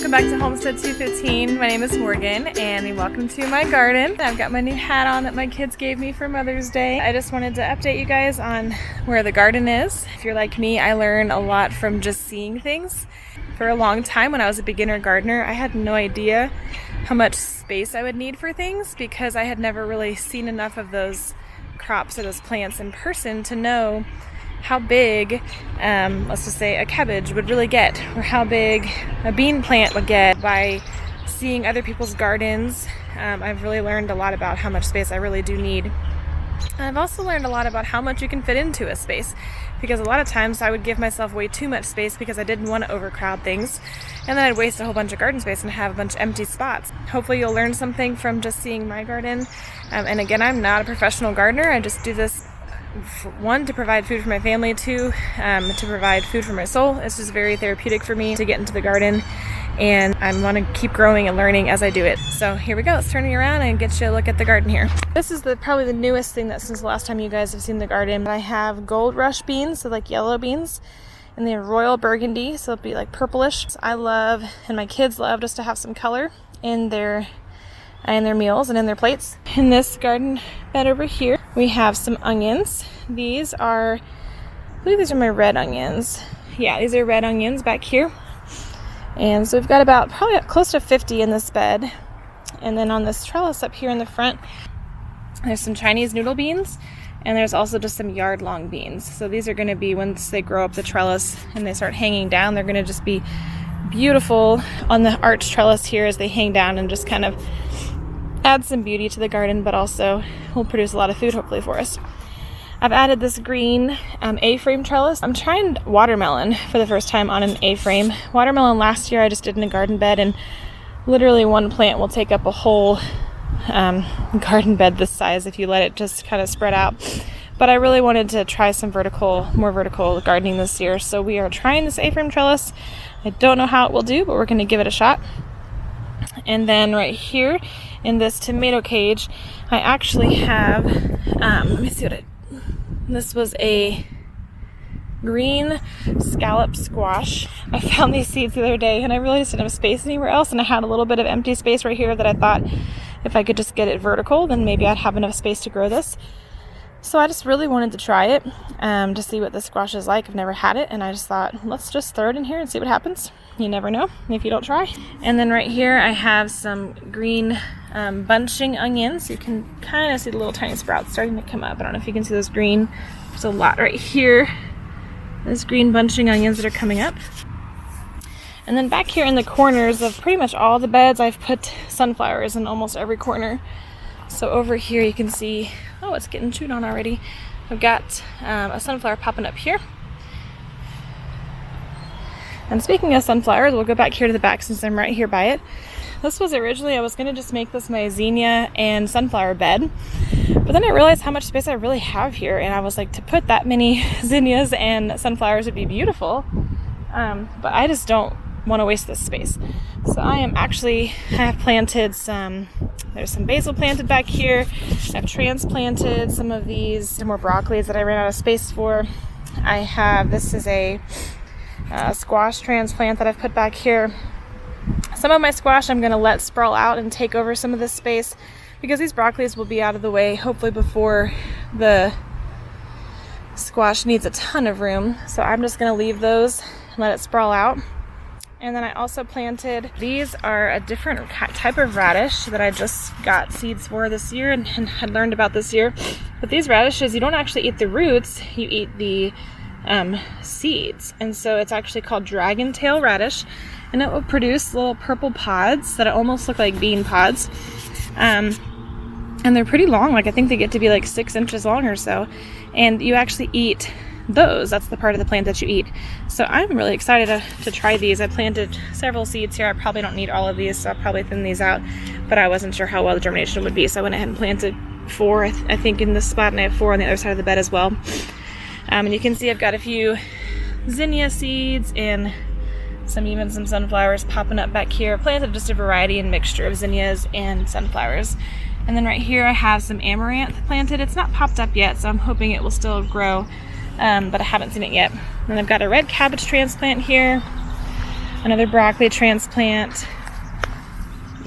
welcome back to Homestead 215. My name is Morgan and welcome to my garden. I've got my new hat on that my kids gave me for Mother's Day. I just wanted to update you guys on where the garden is. If you're like me, I learn a lot from just seeing things. For a long time when I was a beginner gardener, I had no idea how much space I would need for things because I had never really seen enough of those crops or those plants in person to know how big, let's just say a cabbage would really get, or how big a bean plant would get by seeing other people's gardens. I've really learned a lot about how much space I really do need. I've also learned a lot about how much you can fit into a space, because a lot of times I would give myself way too much space because I didn't want to overcrowd things, and then I'd waste a whole bunch of garden space and have a bunch of empty spots. Hopefully you'll learn something from just seeing my garden. And again, I'm not a professional gardener. I just do this, one, to provide food for my family, two, to provide food for my soul. It's just very therapeutic for me to get into the garden, and I want to keep growing and learning as I do it. So here we go, let's turn it around and get you a look at the garden here. This is probably the newest thing that since the last time you guys have seen the garden. I have Gold Rush beans, so like yellow beans, and they have Royal Burgundy, so it'll be like purplish. So I love, and my kids love, just to have some color in their meals and in their plates. In this garden bed over here, we have some onions. These are, I believe these are my red onions. Yeah, these are red onions back here. And so we've got about probably close to 50 in this bed. And then on this trellis up here in the front, there's some Chinese noodle beans, and there's also just some yard-long beans. So these are going to be, once they grow up the trellis and they start hanging down, they're going to just be beautiful on the arch trellis here as they hang down and just kind of add some beauty to the garden, but also will produce a lot of food hopefully for us. I've added this green A-frame trellis. I'm trying watermelon for the first time on an A-frame. Watermelon last year I just did in a garden bed, and literally one plant will take up a whole garden bed this size if you let it just kind of spread out. But I really wanted to try some more vertical gardening this year, so we are trying this A-frame trellis. I don't know how it will do, but we're going to give it a shot. And then right here in this tomato cage, I actually have, let me see this was a green scallop squash. I found these seeds the other day and I really just didn't have space anywhere else, and I had a little bit of empty space right here that I thought if I could just get it vertical, then maybe I'd have enough space to grow this. So I just really wanted to try it to see what the squash is like. I've never had it, and I just thought, let's just throw it in here and see what happens. You never know if you don't try. And then right here I have some green bunching onions. You can kind of see the little tiny sprouts starting to come up. I don't know if you can see those green. There's a lot right here. Those green bunching onions that are coming up. And then back here in the corners of pretty much all the beds, I've put sunflowers in almost every corner. So over here you can see, oh, it's getting chewed on already. I've got a sunflower popping up here. And speaking of sunflowers, we'll go back here to the back since I'm right here by it. This was originally, I was going to just make this my zinnia and sunflower bed. But then I realized how much space I really have here, and I was like, to put that many zinnias and sunflowers would be beautiful. But I just don't want to waste this space. So I have planted there's some basil planted back here. I've transplanted some of some more broccolis that I ran out of space for. This is a squash transplant that I've put back here. Some of my squash I'm going to let sprawl out and take over some of this space, because these broccolis will be out of the way hopefully before the squash needs a ton of room. So I'm just going to leave those and let it sprawl out. And then I also planted, these are a different type of radish that I just got seeds for this year and had learned about this year. But these radishes, you don't actually eat the roots, you eat the seeds. And so it's actually called dragon tail radish, and it will produce little purple pods that almost look like bean pods. And they're pretty long, like I think they get to be like 6 inches long or so. And you actually eat those. That's the part of the plant that you eat. So I'm really excited to try these. I planted several seeds here. I probably don't need all of these, so I'll probably thin these out, but I wasn't sure how well the germination would be, so I went ahead and planted 4 I think in this spot, and I have 4 on the other side of the bed as well. And you can see I've got a few zinnia seeds and even some sunflowers popping up back here. I planted just a variety and mixture of zinnias and sunflowers. And then right here I have some amaranth planted. It's not popped up yet, so I'm hoping it will still grow, but I haven't seen it yet. And I've got a red cabbage transplant here. another broccoli transplant.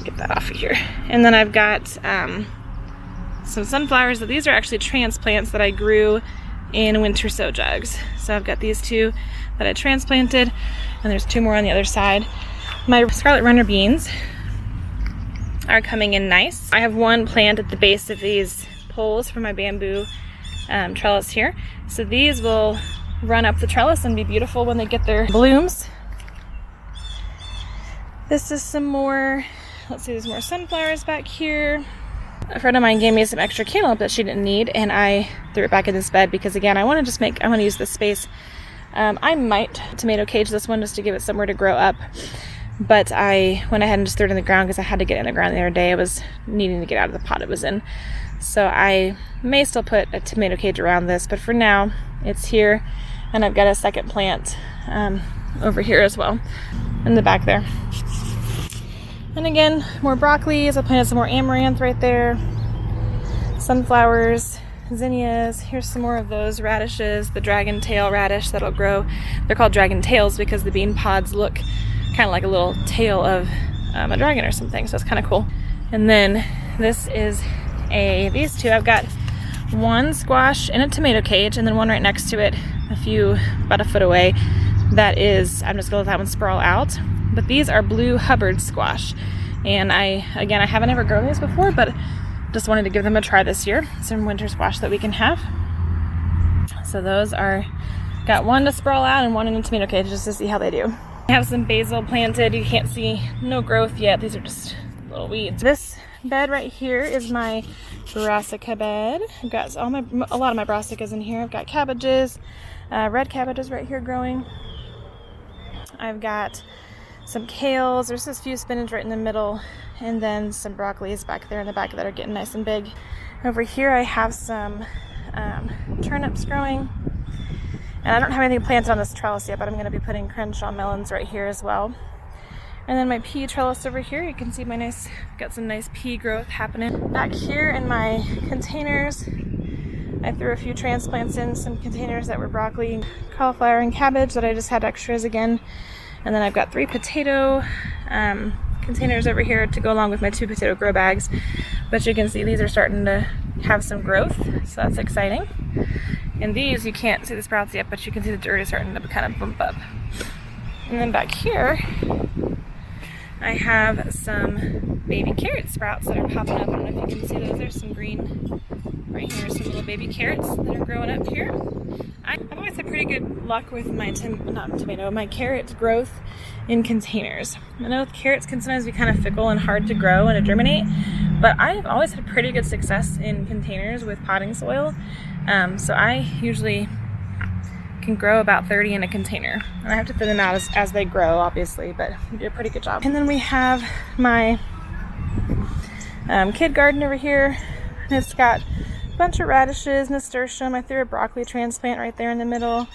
Get that off of here. And then I've got some sunflowers. These are actually transplants that I grew in winter sow jugs. So I've got these two that I transplanted, and there's two more on the other side. My scarlet runner beans are coming in nice. I have one plant at the base of these poles for my bamboo trellis here. So these will run up the trellis and be beautiful when they get their blooms. This is some more, let's see, there's more sunflowers back here. A friend of mine gave me some extra cantaloupe that she didn't need, and I threw it back in this bed because, again, I want to use this space. I might tomato cage this one just to give it somewhere to grow up, but I went ahead and just threw it in the ground because I had to get it in the ground the other day. I was needing to get out of the pot it was in. So I may still put a tomato cage around this, but for now it's here, and I've got a second plant over here as well in the back there. And again, more broccolis. I planted some more amaranth right there, sunflowers, zinnias. Here's some more of those radishes, the dragon tail radish that'll grow. They're called dragon tails because the bean pods look kind of like a little tail of a dragon or something, so it's kind of cool. And then this is these two. I've got one squash in a tomato cage and then one right next to it about a foot away. That is, I'm just gonna let that one sprawl out. But these are blue Hubbard squash, and I haven't ever grown these before, but just wanted to give them a try this year. Some winter squash that we can have. So those got one to sprawl out and one in a tomato cage just to see how they do. I have some basil planted. You can't see, no growth yet. These are just little weeds. This bed right here is my brassica bed. I've got a lot of my brassicas in here. I've got cabbages, red cabbages right here growing. I've got some kales. There's this few spinach right in the middle, and then some broccolis back there in the back that are getting nice and big. Over here I have some turnips growing, and I don't have anything planted on this trellis yet, but I'm going to be putting Crenshaw melons right here as well. And then my pea trellis over here, you can see got some nice pea growth happening. Back here in my containers, I threw a few transplants in some containers that were broccoli, cauliflower, and cabbage that I just had extras again. And then I've got 3 potato containers over here to go along with my 2 potato grow bags. But you can see these are starting to have some growth, so that's exciting. And these, you can't see the sprouts yet, but you can see the dirt is starting to kind of bump up. And then back here, I have some baby carrot sprouts that are popping up. I don't know if you can see those. There's some green right here, some little baby carrots that are growing up here. I've always had pretty good luck with my carrot growth in containers. I know carrots can sometimes be kind of fickle and hard to grow and to germinate, but I've always had pretty good success in containers with potting soil. So I usually can grow about 30 in a container, and I have to thin them out as they grow, obviously, but we do a pretty good job. And then we have my kid garden over here, and it's got a bunch of radishes, nasturtium. I threw a broccoli transplant right there in the middle.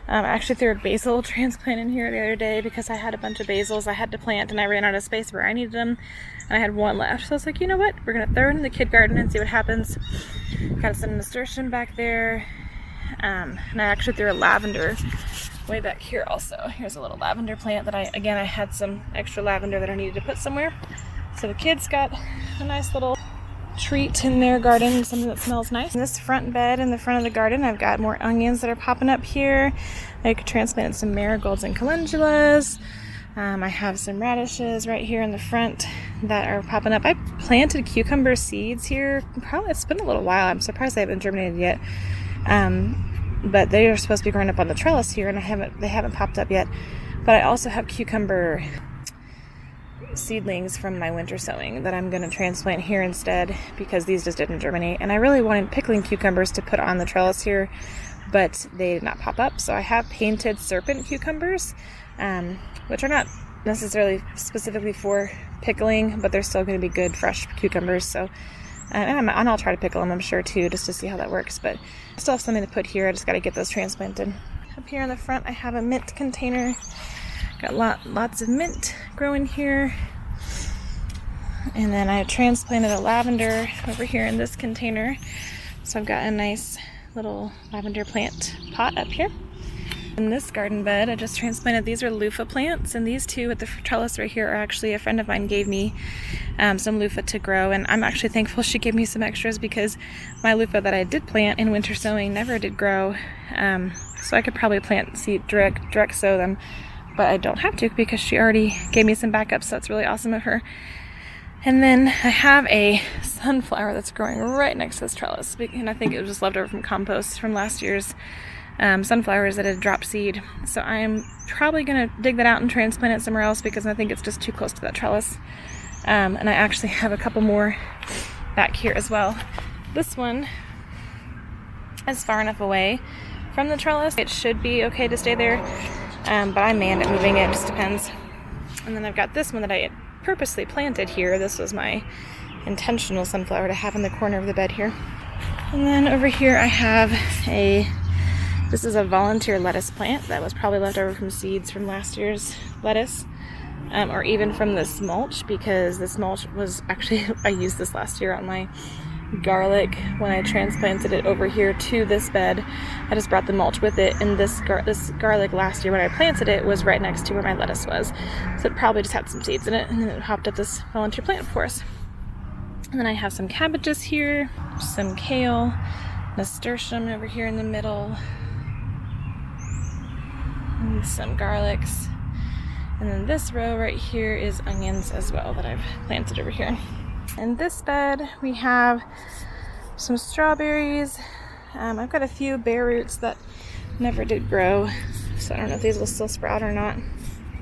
I actually threw a basil transplant in here the other day because I had a bunch of basils I had to plant, and I ran out of space where I needed them, and I had one left. So I was like, you know what, we're gonna throw it in the kid garden and see what happens. Got some nasturtium back there. And I actually threw a lavender way back here also. Here's a little lavender plant that I had some extra lavender that I needed to put somewhere. So the kids got a nice little treat in their garden, something that smells nice. In this front bed in the front of the garden, I've got more onions that are popping up here. I transplanted some marigolds and calendulas. I have some radishes right here in the front that are popping up. I planted cucumber seeds here. Probably it's been a little while. I'm surprised they haven't germinated yet. But they are supposed to be growing up on the trellis here, and they haven't popped up yet. But I also have cucumber seedlings from my winter sowing that I'm going to transplant here instead because these just didn't germinate. And I really wanted pickling cucumbers to put on the trellis here, but they did not pop up. So I have painted serpent cucumbers, which are not necessarily specifically for pickling, but they're still going to be good fresh cucumbers. So and I'll try to pickle them, I'm sure, too, just to see how that works. But I still have something to put here. I just got to get those transplanted. Up here in the front, I have a mint container. Got lots of mint growing here. And then I transplanted a lavender over here in this container. So I've got a nice little lavender plant pot up here. In this garden bed, I just transplanted, these are loofah plants, and these two with the trellis right here are actually a friend of mine gave me some loofah to grow, and I'm actually thankful she gave me some extras because my loofah that I did plant in winter sowing never did grow. So I could probably plant seed direct sow them, but I don't have to because she already gave me some backups, so that's really awesome of her. And then I have a sunflower that's growing right next to this trellis, and I think it was just left over from compost from last year's sunflowers that had dropped seed. So I'm probably going to dig that out and transplant it somewhere else because I think it's just too close to that trellis. And I actually have a couple more back here as well. This one is far enough away from the trellis. It should be okay to stay there, but I may end up moving it, just depends. And then I've got this one that I purposely planted here. This was my intentional sunflower to have in the corner of the bed here. And then over here I have this is a volunteer lettuce plant that was probably left over from seeds from last year's lettuce, or even from this mulch, because this mulch was actually, I used this last year on my garlic when I transplanted it over here to this bed. I just brought the mulch with it, and this garlic last year when I planted it was right next to where my lettuce was, so it probably just had some seeds in it, and then it hopped up this volunteer plant for us. And then I have some cabbages here, some kale, nasturtium over here in the middle, and some garlics. And then this row right here is onions as well that I've planted over here. In this bed we have some strawberries. I've got a few bare roots that never did grow, so I don't know if these will still sprout or not,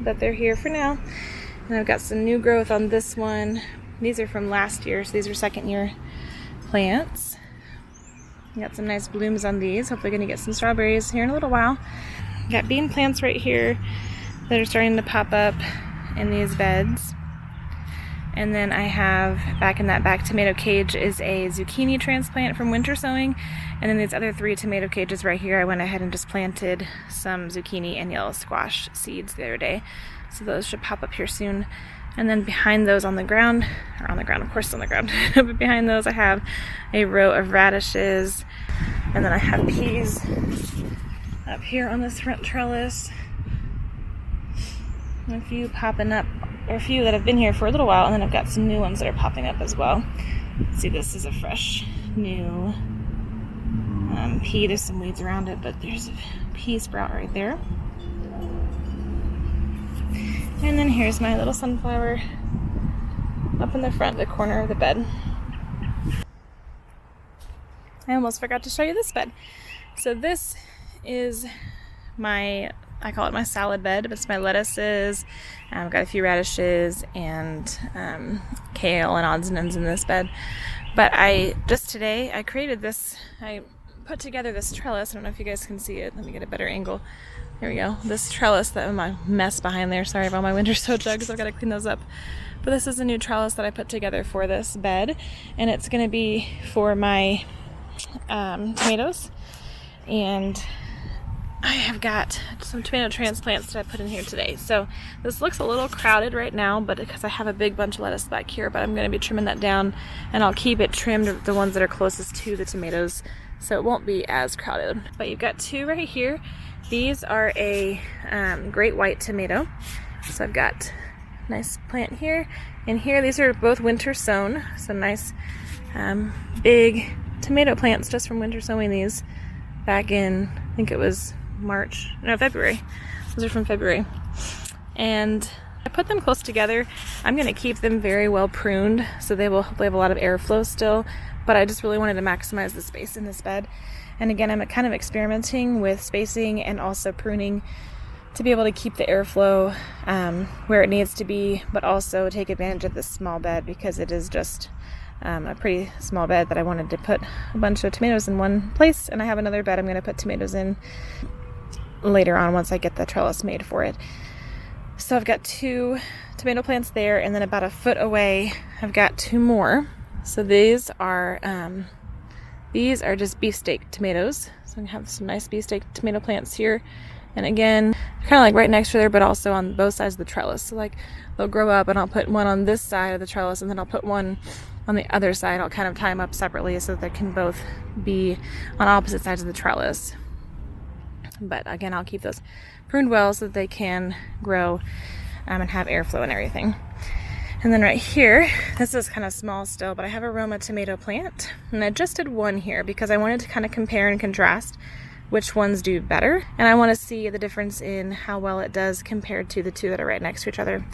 but they're here for now. And I've got some new growth on this one. These are from last year, so these are second year plants. Got some nice blooms on these. Hopefully going to get some strawberries here in a little while. Got bean plants right here that are starting to pop up in these beds. And then I have, back in that back tomato cage is a zucchini transplant from winter sowing. And then these other 3 tomato cages right here, I went ahead and just planted some zucchini and yellow squash seeds the other day. So those should pop up here soon. And then behind those of course on the ground, but behind those I have a row of radishes. And then I have peas up here on this front trellis. And a few popping up, or a few that have been here for a little while, and then I've got some new ones that are popping up as well. See, this is a fresh new pea. There's some weeds around it, but there's a pea sprout right there. And then here's my little sunflower up in the front, the corner of the bed. I almost forgot to show you this bed. So this is I call it my salad bed, but it's my lettuces. I've got a few radishes and kale and odds and ends in this bed. But today I created this, I put together this trellis. I don't know if you guys can see it. Let me get a better angle. Here we go. This trellis, that my mess behind there. Sorry about my winter sow jugs. I've got to clean those up. But this is a new trellis that I put together for this bed, and it's going to be for my tomatoes. And I have got some tomato transplants that I put in here today. So this looks a little crowded right now, but because I have a big bunch of lettuce back here, but I'm going to be trimming that down, and I'll keep it trimmed, the ones that are closest to the tomatoes, so it won't be as crowded. But you've got 2 right here. These are a great white tomato. So I've got a nice plant here and here. These are both winter sown. So nice big tomato plants just from winter sowing these back in, I think it was February. Those are from February. And I put them close together. I'm going to keep them very well pruned, so they will hopefully have a lot of airflow still. But I just really wanted to maximize the space in this bed. And again, I'm kind of experimenting with spacing and also pruning to be able to keep the airflow where it needs to be, but also take advantage of this small bed because it is just a pretty small bed that I wanted to put a bunch of tomatoes in one place. And I have another bed I'm going to put tomatoes in later on once I get the trellis made for it. So I've got 2 tomato plants there, and then about a foot away I've got 2 more. So these are just beefsteak tomatoes. So I'm going to have some nice beefsteak tomato plants here. And again, kind of like right next to there, but also on both sides of the trellis. So like they'll grow up, and I'll put one on this side of the trellis, and then I'll put one on the other side. I'll kind of tie them up separately so that they can both be on opposite sides of the trellis. But again, I'll keep those pruned well so that they can grow and have airflow and everything. And then right here, this is kind of small still, but I have a Roma tomato plant, and I just did one here because I wanted to kind of compare and contrast which ones do better, and I want to see the difference in how well it does compared to the two that are right next to each other.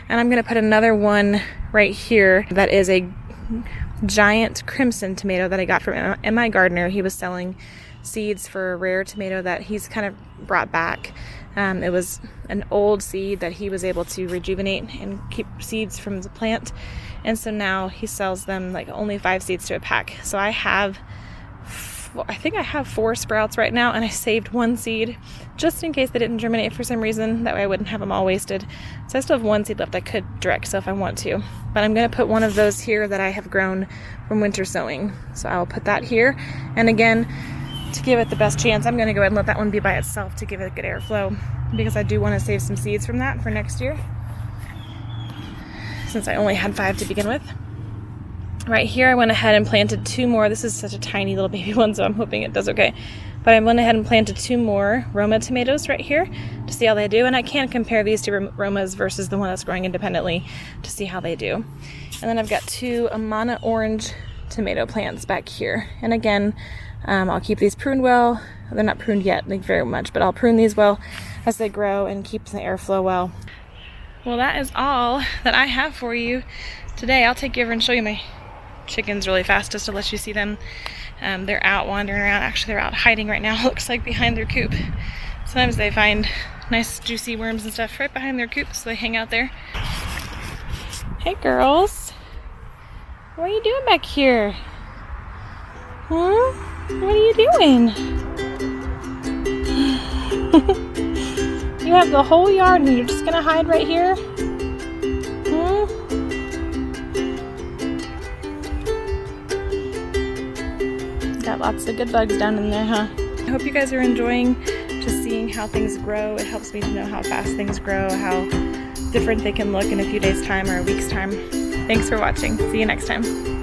And I'm going to put another one right here that is a giant crimson tomato that I got from M.I. Gardener. He was selling seeds for a rare tomato that he's kind of brought back. It was an old seed that he was able to rejuvenate and keep seeds from the plant, and so now he sells them like only 5 seeds to a pack. So I think I have 4 sprouts right now, and I saved 1 seed just in case they didn't germinate for some reason. That way I wouldn't have them all wasted. So I still have 1 seed left I could direct sow if I want to, but I'm going to put one of those here that I have grown from winter sowing. So I'll put that here, and again, to give it the best chance, I'm going to go ahead and let that one be by itself to give it good airflow, because I do want to save some seeds from that for next year, since I only had 5 to begin with. Right here I went ahead and planted 2 more. This is such a tiny little baby one, so I'm hoping it does okay. But I went ahead and planted 2 more Roma tomatoes right here to see how they do, and I can compare these 2 Romas versus the one that's growing independently to see how they do. And then I've got 2 Amana orange tomato plants back here, and again, I'll keep these pruned well. They're not pruned yet, like very much, but I'll prune these well as they grow and keep the airflow well. Well, that is all that I have for you today. I'll take you over and show you my chickens really fast just to let you see them. They're out wandering around. Actually, they're out hiding right now. It looks like behind their coop. Sometimes they find nice juicy worms and stuff right behind their coop, so they hang out there. Hey girls, what are you doing back here? Huh? What are you doing? You have the whole yard and you're just gonna hide right here? Got lots of good bugs down in there, huh? I hope you guys are enjoying just seeing how things grow. It helps me to know how fast things grow, how different they can look in a few days' time or a week's time. Thanks for watching. See you next time.